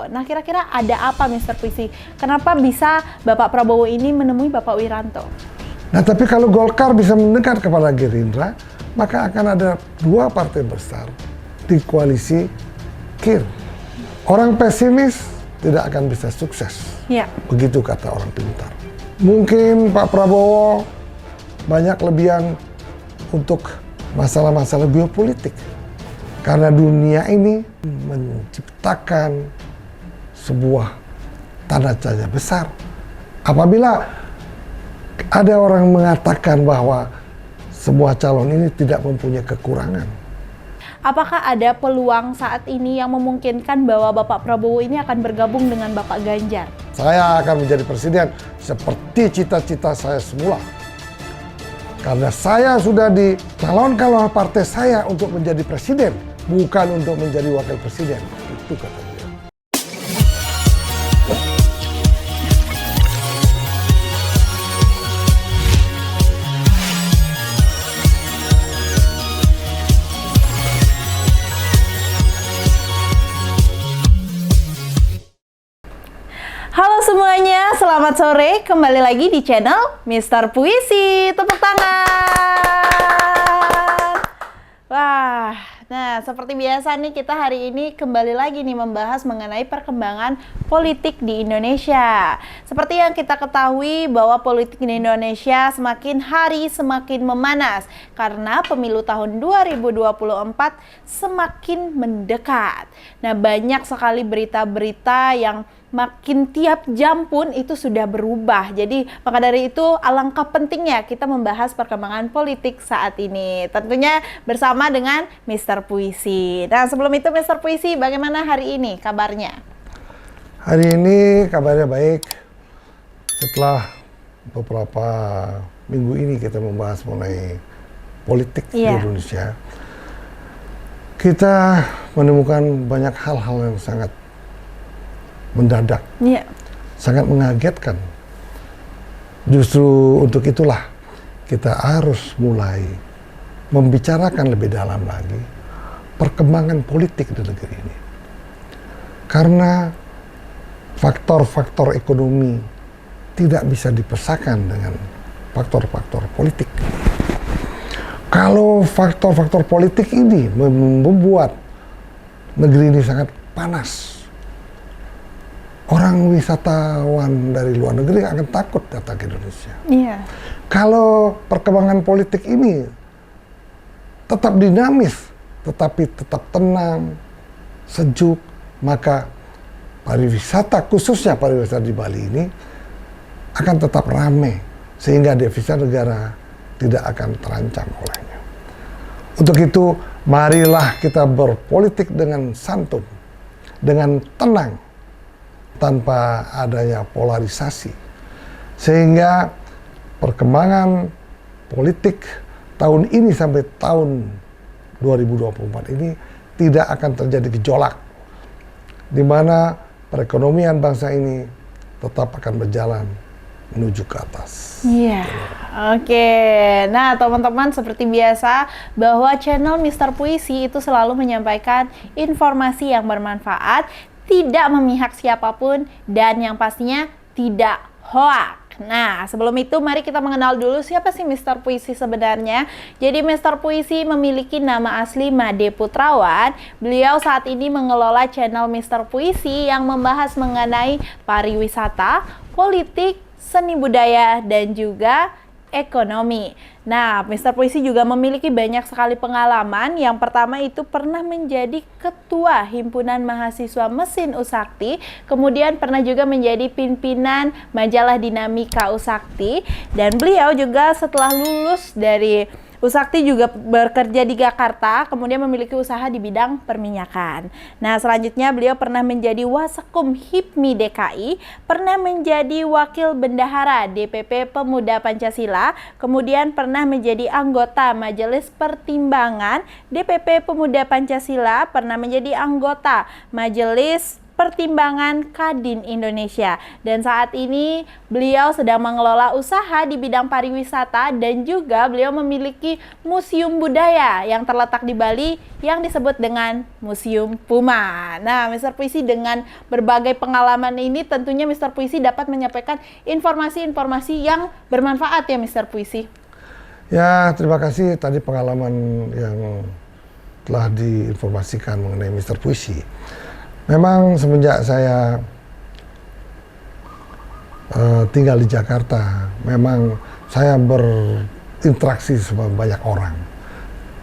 Nah, kira-kira ada apa Mr. Puisi? Kenapa bisa Bapak Prabowo ini menemui Bapak Wiranto? Nah, tapi kalau Golkar bisa mendekat kepada Gerindra, maka akan ada dua partai besar di koalisi KIR. Orang pesimis tidak akan bisa sukses. Ya. Begitu kata orang pintar. Mungkin Pak Prabowo banyak lebihan untuk masalah-masalah geopolitik. Karena dunia ini menciptakan sebuah tanda tanya besar. Apabila ada orang mengatakan bahwa semua calon ini tidak mempunyai kekurangan. Apakah ada peluang saat ini yang memungkinkan bahwa Bapak Prabowo ini akan bergabung dengan Bapak Ganjar? Saya akan menjadi presiden seperti cita-cita saya semula. Karena saya sudah dicalonkan oleh partai saya untuk menjadi presiden, bukan untuk menjadi wakil presiden. Itu kata dia. Halo semuanya, selamat sore. Kembali lagi di channel Mr. Puisi. Tepuk tangan. Wah, nah seperti biasa nih kita hari ini kembali lagi nih membahas mengenai perkembangan politik di Indonesia. Seperti yang kita ketahui bahwa politik di Indonesia semakin hari semakin memanas karena pemilu tahun 2024 semakin mendekat. Nah, banyak sekali berita-berita yang makin tiap jam pun itu sudah berubah. Jadi maka dari itu alangkah pentingnya kita membahas perkembangan politik saat ini. Tentunya bersama dengan Mr. Puisi. Nah, sebelum itu Mr. Puisi, bagaimana hari ini kabarnya? Hari ini kabarnya baik. Setelah beberapa minggu ini kita membahas mengenai politik di Indonesia, kita menemukan banyak hal-hal yang sangat mendadak, sangat mengagetkan. Justru untuk itulah kita harus mulai membicarakan lebih dalam lagi perkembangan politik di negeri ini. Karena faktor-faktor ekonomi tidak bisa dipisahkan dengan faktor-faktor politik. Kalau faktor-faktor politik ini membuat negeri ini sangat panas, orang wisatawan dari luar negeri akan takut datang ke Indonesia. Kalau perkembangan politik ini tetap dinamis, tetapi tetap tenang, sejuk, maka pariwisata, khususnya pariwisata di Bali ini, akan tetap ramai, sehingga devisa negara tidak akan terancam olehnya. Untuk itu, marilah kita berpolitik dengan santun, dengan tenang, tanpa adanya polarisasi, sehingga perkembangan politik tahun ini sampai tahun 2024 ini tidak akan terjadi gejolak, di mana perekonomian bangsa ini tetap akan berjalan menuju ke atas. Oke. Nah, teman-teman, seperti biasa bahwa channel Mr. Puisi itu selalu menyampaikan informasi yang bermanfaat, tidak memihak siapapun, dan yang pastinya tidak hoak. Nah, sebelum itu mari kita mengenal dulu siapa sih Mr. Puisi sebenarnya. Jadi Mr. Puisi memiliki nama asli Made Putrawan. Beliau saat ini mengelola channel Mr. Puisi yang membahas mengenai pariwisata, politik, seni budaya, dan juga ekonomi. Nah, Mr. Puisi juga memiliki banyak sekali pengalaman. Yang pertama itu pernah menjadi ketua Himpunan Mahasiswa Mesin Usakti, kemudian pernah juga menjadi pimpinan majalah Dinamika Usakti, dan beliau juga setelah lulus dari Usakti juga bekerja di Jakarta, kemudian memiliki usaha di bidang perminyakan. Nah, selanjutnya beliau pernah menjadi Wasekum HIPMI DKI, pernah menjadi Wakil Bendahara DPP Pemuda Pancasila, kemudian pernah menjadi anggota Majelis Pertimbangan DPP Pemuda Pancasila, pernah menjadi anggota Majelis Pertimbangan Kadin Indonesia. Dan saat ini beliau sedang mengelola usaha di bidang pariwisata dan juga beliau memiliki museum budaya yang terletak di Bali yang disebut dengan Museum Puma. Nah, Mr. Puisi, dengan berbagai pengalaman ini tentunya Mr. Puisi dapat menyampaikan informasi-informasi yang bermanfaat ya Mr. Puisi. Ya, terima kasih tadi pengalaman yang telah diinformasikan mengenai Mr. Puisi. Memang semenjak saya tinggal di Jakarta, memang saya berinteraksi sama banyak orang,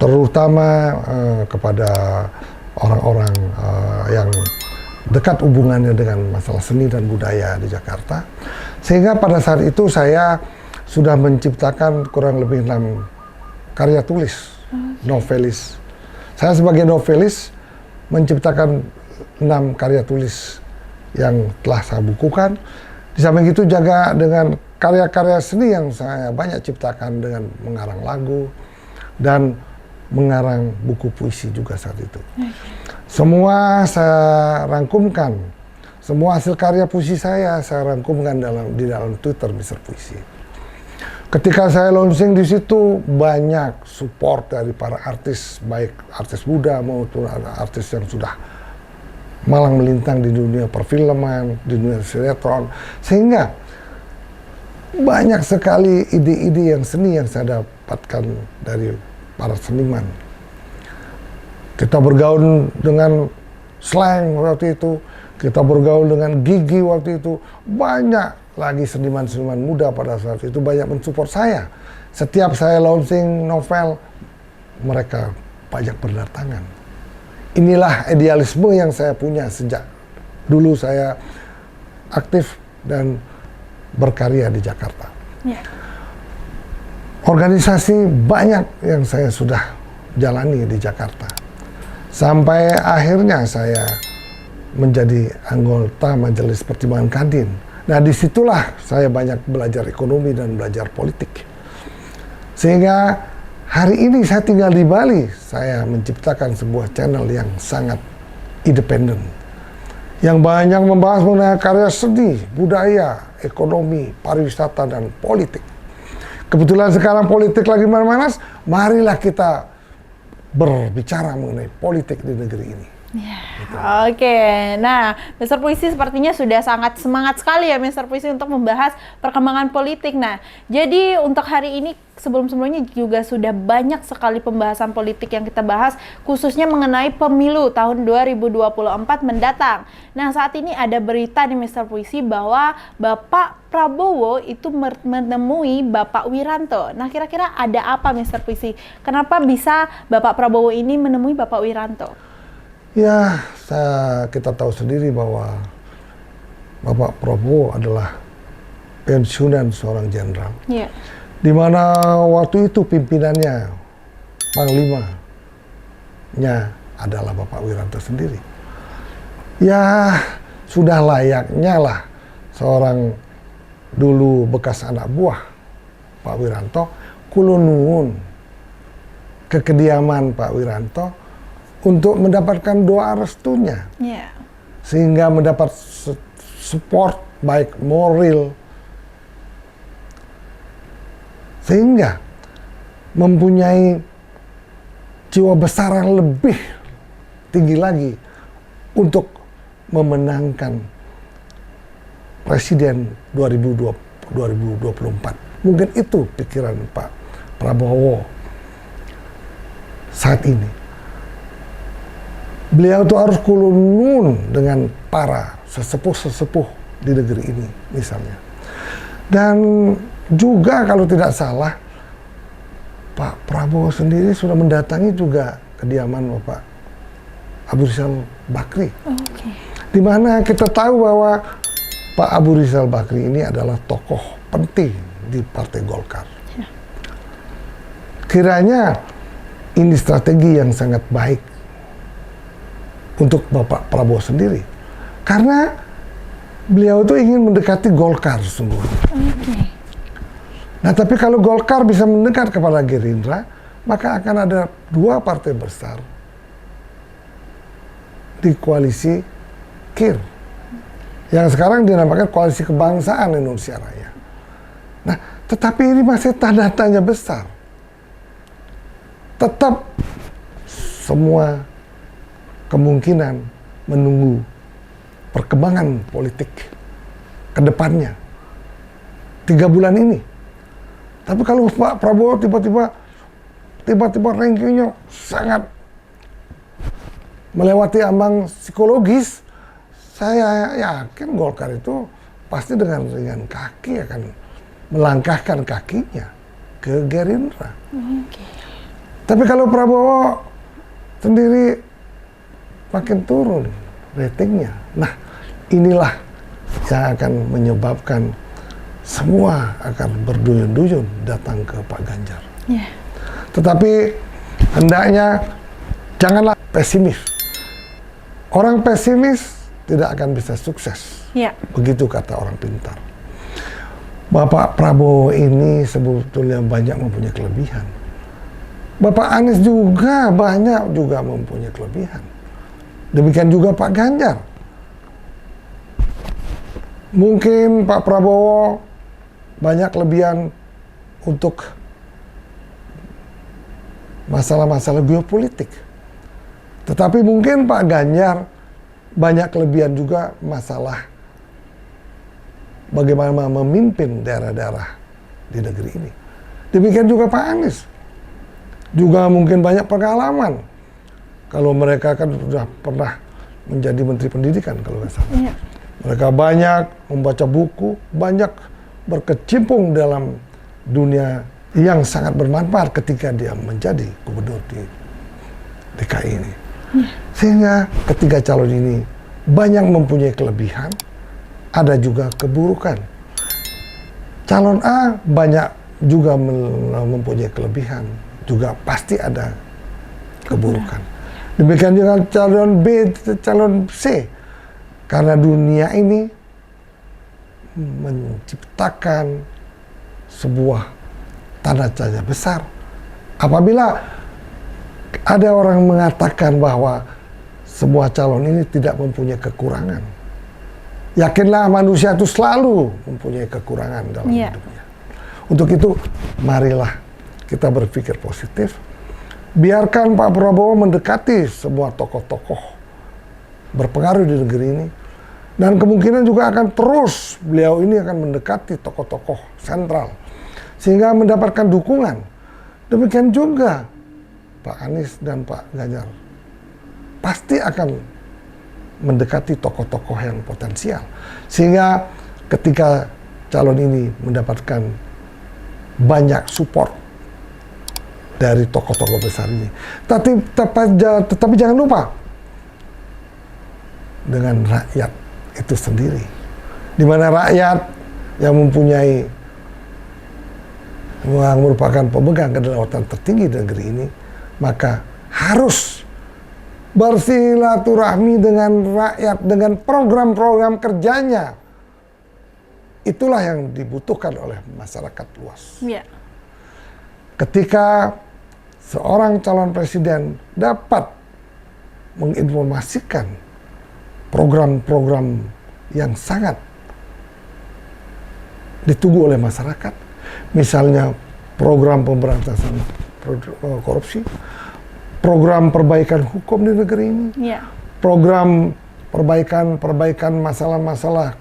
terutama kepada orang-orang yang dekat hubungannya dengan masalah seni dan budaya di Jakarta. Sehingga pada saat itu saya sudah menciptakan kurang lebih 6 karya tulis, novelis. Saya sebagai novelis menciptakan 6 karya tulis yang telah saya bukukan. Di samping itu juga dengan karya-karya seni yang saya banyak ciptakan dengan mengarang lagu dan mengarang buku puisi juga saat itu. Semua saya rangkumkan, semua hasil karya puisi saya rangkumkan di dalam Twitter Mr. Puisi. Ketika saya launching di situ, banyak support dari para artis, baik artis muda maupun artis yang sudah malang melintang di dunia perfilman, di dunia sinetron, sehingga banyak sekali ide-ide yang seni yang saya dapatkan dari para seniman. Kita bergaul dengan slang waktu itu, kita bergaul dengan gigi waktu itu, banyak lagi seniman-seniman muda pada saat itu banyak mensupport saya. Setiap saya launching novel, mereka banyak berdatangan. Inilah idealisme yang saya punya sejak dulu saya aktif dan berkarya di Jakarta. Yeah. Organisasi banyak yang saya sudah jalani di Jakarta. Sampai akhirnya saya menjadi anggota Majelis Pertimbangan Kadin. Nah, disitulah saya banyak belajar ekonomi dan belajar politik. Sehingga hari ini saya tinggal di Bali, saya menciptakan sebuah channel yang sangat independen. Yang banyak membahas mengenai karya seni, budaya, ekonomi, pariwisata, dan politik. Kebetulan sekarang politik lagi panas, marilah kita berbicara mengenai politik di negeri ini. Ya, oke. Nah, Mr. Puisi sepertinya sudah sangat semangat sekali ya Mr. Puisi untuk membahas perkembangan politik. Nah, jadi untuk hari ini sebelum-sebelumnya juga sudah banyak sekali pembahasan politik yang kita bahas, khususnya mengenai pemilu tahun 2024 mendatang. Nah, saat ini ada berita nih Mr. Puisi bahwa Bapak Prabowo itu menemui Bapak Wiranto. Nah, kira-kira ada apa Mr. Puisi? Kenapa bisa Bapak Prabowo ini menemui Bapak Wiranto? Ya, kita tahu sendiri bahwa Bapak Prabowo adalah pensiunan seorang jenderal. Yeah. Di mana waktu itu pimpinannya, panglimanya adalah Bapak Wiranto sendiri. Ya, sudah layaknya lah seorang dulu bekas anak buah Pak Wiranto, kulo nuwun ke kediaman Pak Wiranto untuk mendapatkan doa restunya, sehingga mendapat support baik moral, sehingga mempunyai jiwa besar yang lebih tinggi lagi untuk memenangkan Presiden 2024. Mungkin itu pikiran Pak Prabowo saat ini. Beliau itu harus kulunun dengan para sesepuh-sesepuh di negeri ini misalnya. Dan juga kalau tidak salah, Pak Prabowo sendiri sudah mendatangi juga kediaman Bapak Abu Rizal Bakri. Okay. Di mana kita tahu bahwa Pak Abu Rizal Bakri ini adalah tokoh penting di Partai Golkar. Yeah. Kiranya ini strategi yang sangat baik untuk Bapak Prabowo sendiri, karena beliau itu ingin mendekati Golkar sesungguhnya. Okay. Nah, tapi kalau Golkar bisa mendekat kepada Gerindra, maka akan ada 2 partai besar di koalisi KIR yang sekarang dinamakan Koalisi Kebangsaan Indonesia Raya. Nah, tetapi ini masih tanda tanya besar. Tetap semua kemungkinan menunggu perkembangan politik ke depannya 3 bulan ini. Tapi kalau Pak Prabowo tiba-tiba rankingnya sangat melewati ambang psikologis, saya yakin Golkar itu pasti dengan ringan kaki akan melangkahkan kakinya ke Gerindra. Tapi kalau Prabowo sendiri makin turun ratingnya, nah inilah yang akan menyebabkan semua akan berduyun-duyun datang ke Pak Ganjar. Tetapi hendaknya janganlah pesimis. Orang pesimis tidak akan bisa sukses. Begitu kata orang pintar. Bapak Prabowo ini sebetulnya banyak mempunyai kelebihan. Bapak Anies juga banyak mempunyai kelebihan. Demikian juga Pak Ganjar. Mungkin Pak Prabowo banyak kelebihan untuk masalah-masalah geopolitik. Tetapi mungkin Pak Ganjar banyak kelebihan juga masalah bagaimana memimpin daerah-daerah di negeri ini. Demikian juga Pak Anies. Juga mungkin banyak pengalaman. Kalau mereka kan sudah pernah menjadi Menteri Pendidikan kalau nggak salah. Mereka banyak membaca buku, banyak berkecimpung dalam dunia yang sangat bermanfaat ketika dia menjadi gubernur di DKI ini. Sehingga ketiga calon ini banyak mempunyai kelebihan, ada juga keburukan. Calon A banyak juga mempunyai kelebihan, juga pasti ada keburukan. Demikian juga calon B, calon C. Karena dunia ini menciptakan sebuah tanda tanya besar. Apabila ada orang mengatakan bahwa semua calon ini tidak mempunyai kekurangan, yakinlah manusia itu selalu mempunyai kekurangan dalam hidupnya. Untuk itu, marilah kita berpikir positif. Biarkan Pak Prabowo mendekati semua tokoh-tokoh berpengaruh di negeri ini. Dan kemungkinan juga akan terus beliau ini akan mendekati tokoh-tokoh sentral. Sehingga mendapatkan dukungan. Demikian juga Pak Anies dan Pak Ganjar. Pasti akan mendekati tokoh-tokoh yang potensial. Sehingga ketika calon ini mendapatkan banyak support dari tokoh-tokoh besar ini. Tetapi jangan lupa dengan rakyat itu sendiri. Di mana rakyat yang merupakan pemegang kedaulatan tertinggi di negeri ini, maka harus bersilaturahmi dengan rakyat dengan program-program kerjanya. Itulah yang dibutuhkan oleh masyarakat luas. Ketika seorang calon presiden dapat menginformasikan program-program yang sangat ditunggu oleh masyarakat, misalnya program pemberantasan korupsi, program perbaikan hukum di negeri ini, program perbaikan masalah-masalah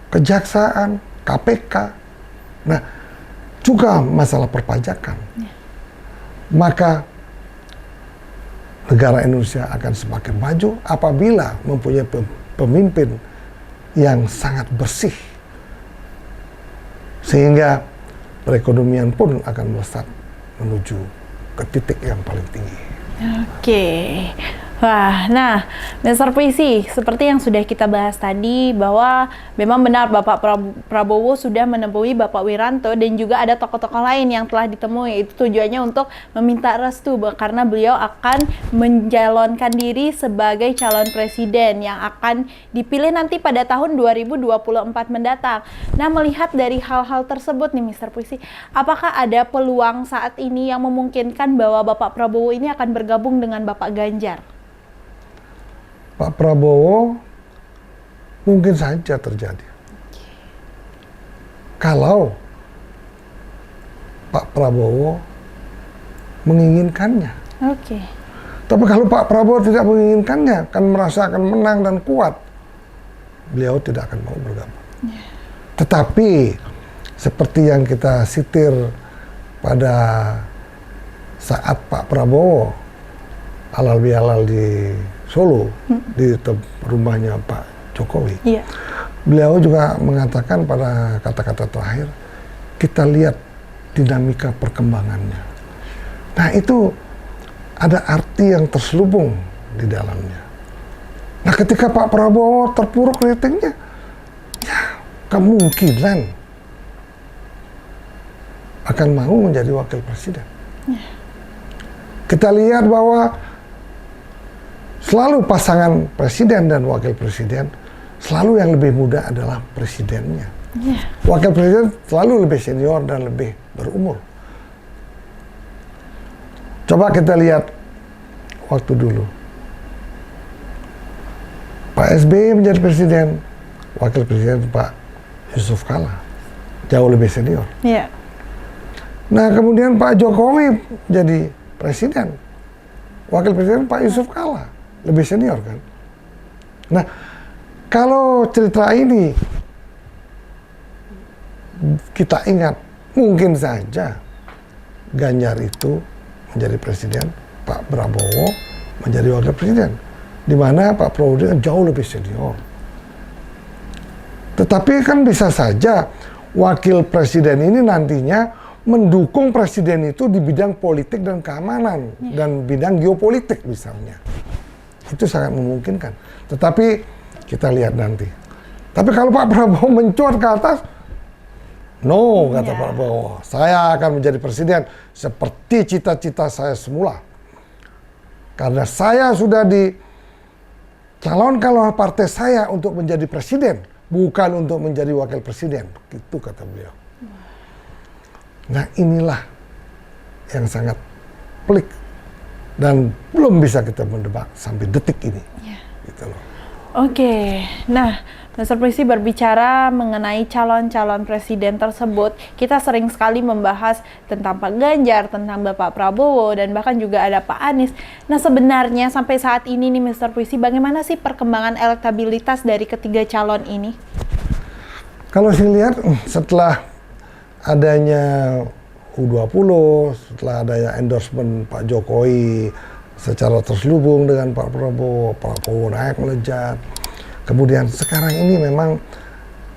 kejaksaan, KPK, nah juga masalah perpajakan, maka negara Indonesia akan semakin maju apabila mempunyai pemimpin yang sangat bersih. Sehingga perekonomian pun akan melesat menuju ke titik yang paling tinggi. Wah, nah, Mr. Puisi, seperti yang sudah kita bahas tadi, bahwa memang benar Bapak Prabowo sudah menemui Bapak Wiranto dan juga ada tokoh-tokoh lain yang telah ditemui. Itu tujuannya untuk meminta restu, karena beliau akan mencalonkan diri sebagai calon presiden yang akan dipilih nanti pada tahun 2024 mendatang. Nah, melihat dari hal-hal tersebut nih Mr. Puisi, apakah ada peluang saat ini yang memungkinkan bahwa Bapak Prabowo ini akan bergabung dengan Bapak Ganjar? Pak Prabowo mungkin saja terjadi. Kalau Pak Prabowo menginginkannya. Oke. Tapi kalau Pak Prabowo tidak menginginkannya, akan merasa akan menang dan kuat, beliau tidak akan mau bergabung. Tetapi seperti yang kita sitir pada saat Pak Prabowo halal bihalal di Solo, di rumahnya Pak Jokowi. Iya. Beliau juga mengatakan pada kata-kata terakhir, kita lihat dinamika perkembangannya. Nah itu ada arti yang terselubung di dalamnya. Nah ketika Pak Prabowo terpuruk ratingnya, ya kemungkinan akan mau menjadi wakil presiden. Kita lihat bahwa selalu pasangan presiden dan wakil presiden, selalu yang lebih muda adalah presidennya. Wakil presiden selalu lebih senior dan lebih berumur. Coba kita lihat waktu dulu. Pak SBY menjadi presiden, wakil presiden Pak Yusuf Kala, jauh lebih senior. Nah kemudian Pak Jokowi jadi presiden, wakil presiden Pak Yusuf Kala, lebih senior kan. Nah kalau cerita ini kita ingat, mungkin saja Ganjar itu menjadi presiden, Pak Prabowo menjadi wakil presiden, di mana Pak Prabowo kan jauh lebih senior. Tetapi kan bisa saja wakil presiden ini nantinya mendukung presiden itu di bidang politik dan keamanan dan bidang geopolitik misalnya. Itu sangat memungkinkan. Tetapi kita lihat nanti. Tapi kalau Pak Prabowo mencuat ke atas, no, kata Pak Prabowo, saya akan menjadi presiden seperti cita-cita saya semula. Karena saya sudah dicalonkan oleh partai saya untuk menjadi presiden, bukan untuk menjadi wakil presiden. Gitu kata beliau. Nah inilah yang sangat pelik dan belum bisa kita mendebak sampai detik ini. Gitu loh. Oke, nah Mr. Puisi berbicara mengenai calon-calon presiden tersebut, kita sering sekali membahas tentang Pak Ganjar, tentang Bapak Prabowo, dan bahkan juga ada Pak Anies. Nah sebenarnya sampai saat ini nih Mr. Puisi, bagaimana sih perkembangan elektabilitas dari ketiga calon ini? Kalau saya lihat setelah adanya U20, setelah adanya endorsement Pak Jokowi secara terselubung dengan Pak Prabowo naik melejat. Kemudian sekarang ini memang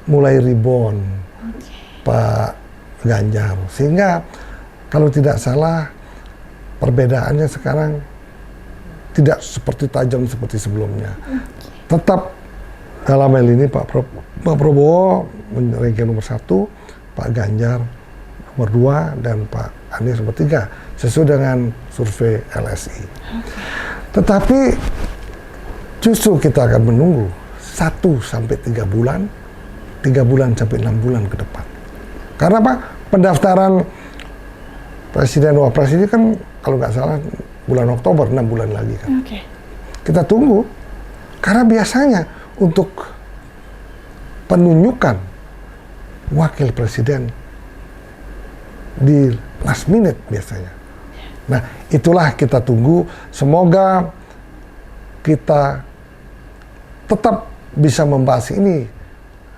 mulai rebound Pak Ganjar. Sehingga kalau tidak salah perbedaannya sekarang tidak seperti tajam seperti sebelumnya. Tetap dalam hal ini Pak Prabowo ranking nomor 1, Pak Ganjar nomor 2, dan Pak Anies nomor 3 sesuai dengan survei LSI. Tetapi justru kita akan menunggu 1 sampai 3 bulan, 3 bulan sampai 6 bulan ke depan. Karena apa? Pendaftaran Presiden Wapres ini kan kalau nggak salah bulan Oktober, 6 bulan lagi kan. Kita tunggu, karena biasanya untuk penunjukan wakil presiden di last minute biasanya. Nah itulah kita tunggu, semoga kita tetap bisa membahas ini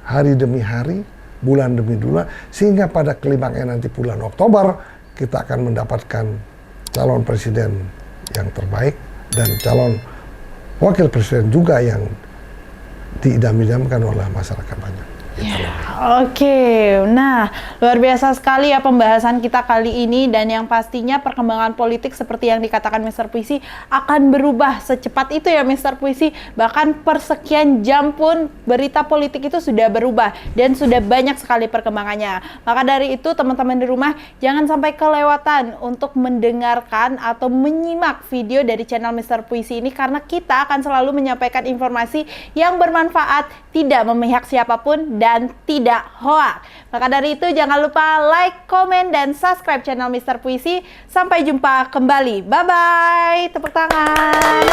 hari demi hari, bulan demi bulan, sehingga pada klimaksnya nanti bulan Oktober kita akan mendapatkan calon presiden yang terbaik dan calon wakil presiden juga yang diidam-idamkan oleh masyarakat banyak. Oke, nah luar biasa sekali ya pembahasan kita kali ini, dan yang pastinya perkembangan politik seperti yang dikatakan Mr. Puisi akan berubah secepat itu ya Mr. Puisi. Bahkan persekian jam pun berita politik itu sudah berubah dan sudah banyak sekali perkembangannya. Maka dari itu teman-teman di rumah jangan sampai kelewatan untuk mendengarkan atau menyimak video dari channel Mr. Puisi ini, karena kita akan selalu menyampaikan informasi yang bermanfaat, tidak memihak siapapun dan tidak hoax. Maka dari itu jangan lupa like, komen, dan subscribe channel Mr. Puisi. Sampai jumpa kembali. Bye-bye. Tepuk tangan.